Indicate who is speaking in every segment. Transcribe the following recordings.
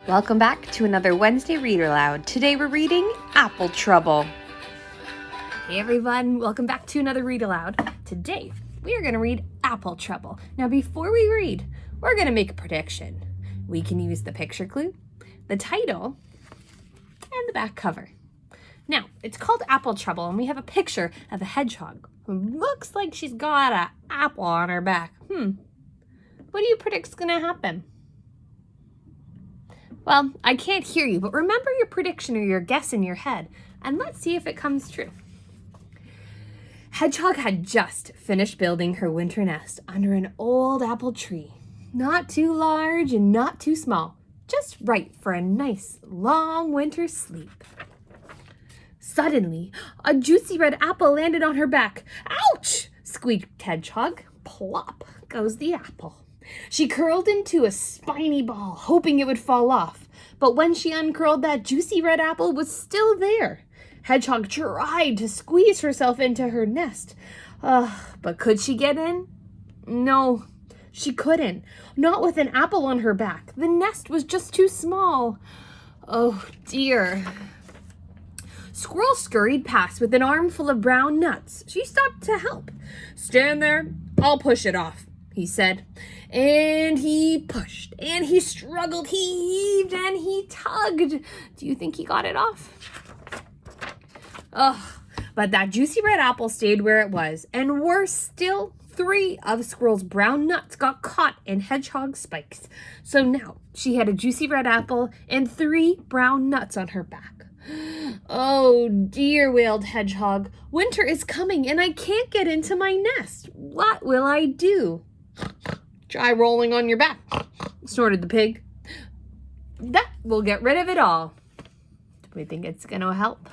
Speaker 1: Welcome back to another Wednesday Read Aloud. Today we're reading Apple Trouble. Hey everyone, welcome back to another Read Aloud. Today we are going to read Apple Trouble. Now before we read, we're going to make a prediction. We can use the picture clue, the title, and the back cover. Now, it's called Apple Trouble, and we have a picture of a hedgehog who looks like she's got an apple on her back. What do you predict's going to happen? Well, I can't hear you, but remember your prediction or your guess in your head, and let's see if it comes true. Hedgehog had just finished building her winter nest under an old apple tree. Not too large and not too small, just right for a nice long winter sleep. Suddenly, a juicy red apple landed on her back. Ouch! Squeaked Hedgehog. Plop goes the apple. She curled into a spiny ball, hoping it would fall off. But when she uncurled, that juicy red apple was still there. Hedgehog tried to squeeze herself into her nest. But could she get in? No, she couldn't. Not with an apple on her back. The nest was just too small. Oh, dear. Squirrel scurried past with an armful of brown nuts. She stopped to help. Stand there, I'll push it off, he said. And he pushed, and he struggled, he heaved, and he tugged. Do you think he got it off? But that juicy red apple stayed where it was. And worse still, 3 of Squirrel's brown nuts got caught in Hedgehog's spikes. So now she had a juicy red apple and 3 brown nuts on her back. Oh dear, wailed Hedgehog. Winter is coming and I can't get into my nest. What will I do? Try rolling on your back, snorted the pig. That will get rid of it all. Do we think it's going to help?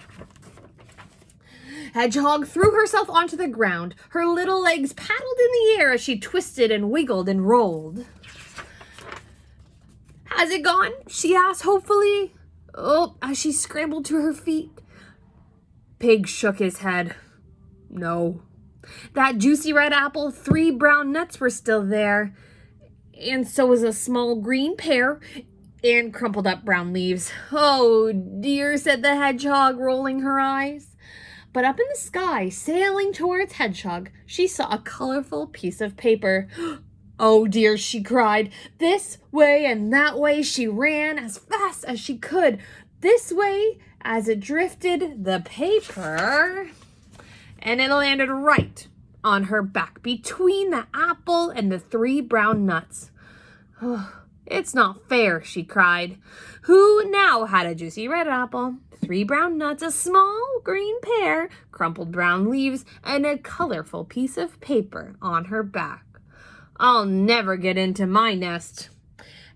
Speaker 1: Hedgehog threw herself onto the ground. Her little legs paddled in the air as she twisted and wiggled and rolled. Has it gone? She asked hopefully. As she scrambled to her feet. Pig shook his head. No. That juicy red apple, 3 brown nuts were still there. And so was a small green pear and crumpled up brown leaves. Oh dear, said the hedgehog, rolling her eyes. But up in the sky, sailing towards Hedgehog, she saw a colorful piece of paper. Oh dear, she cried. This way and that way she ran as fast as she could. This way as it drifted the paper. And it landed right on her back between the apple and the 3 brown nuts. It's not fair, she cried. Who now had a juicy red apple, 3 brown nuts, a small green pear, crumpled brown leaves, and a colorful piece of paper on her back? I'll never get into my nest.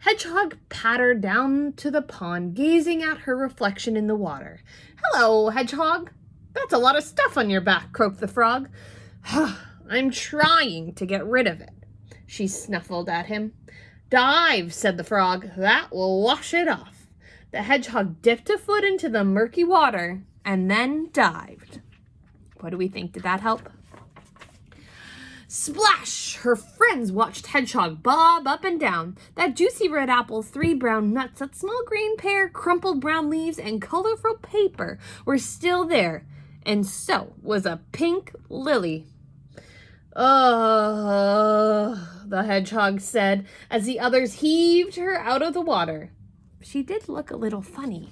Speaker 1: Hedgehog pattered down to the pond, gazing at her reflection in the water. Hello, Hedgehog. That's a lot of stuff on your back, croaked the frog. I'm trying to get rid of it. She snuffled at him. Dive, said the frog. That will wash it off. The hedgehog dipped a foot into the murky water and then dived. What do we think? Did that help? Splash! Her friends watched Hedgehog bob up and down. That juicy red apple, 3 brown nuts, that small green pear, crumpled brown leaves, and colorful paper were still there. And so was a pink lily. The hedgehog said as the others heaved her out of the water. She did look a little funny.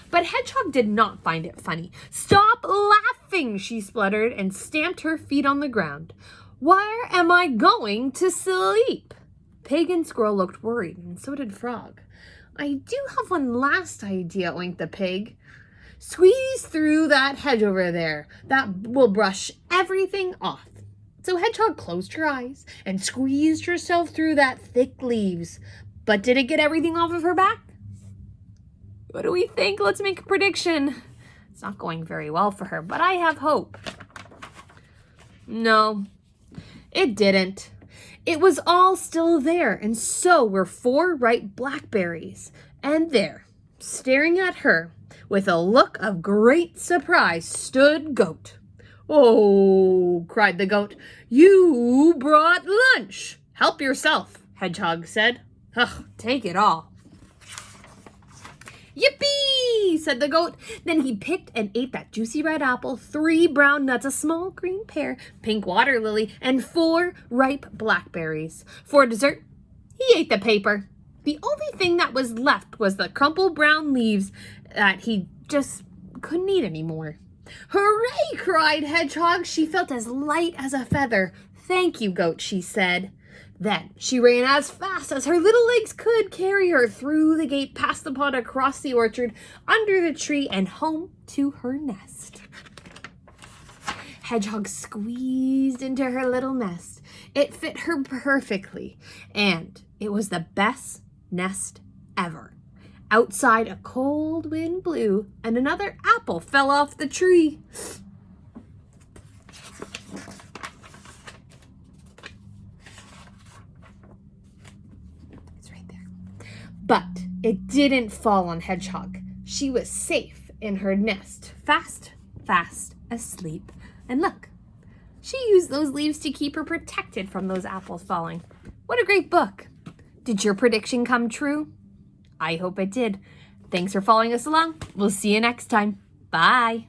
Speaker 1: But Hedgehog did not find it funny. Stop laughing, she spluttered and stamped her feet on the ground. Where am I going to sleep? Pig and Squirrel looked worried, and so did Frog. I do have one last idea, winked the pig. Squeeze through that hedge over there. That will brush everything off. So Hedgehog closed her eyes and squeezed herself through that thick leaves. But did it get everything off of her back? What do we think? Let's make a prediction. It's not going very well for her, but I have hope. No, it didn't. It was all still there, and so were 4 ripe blackberries. And there, staring at her, with a look of great surprise, stood Goat. Oh, cried the goat, you brought lunch. Help yourself, Hedgehog said. Take it all. said the goat. Then he picked and ate that juicy red apple, 3 brown nuts, a small green pear, pink water lily, and 4 ripe blackberries. For dessert, he ate the paper. The only thing that was left was the crumpled brown leaves that he just couldn't eat anymore. "Hooray!" cried Hedgehog. She felt as light as a feather. "Thank you, Goat," she said. Then she ran as fast as her little legs could carry her through the gate, past the pond, across the orchard, under the tree, and home to her nest. Hedgehog squeezed into her little nest. It fit her perfectly, and it was the best nest ever. Outside, a cold wind blew, and another apple fell off the tree. It's right there. But it didn't fall on Hedgehog. She was safe in her nest, fast asleep. And look, she used those leaves to keep her protected from those apples falling. What a great book. Did your prediction come true? I hope it did. Thanks for following us along. We'll see you next time. Bye.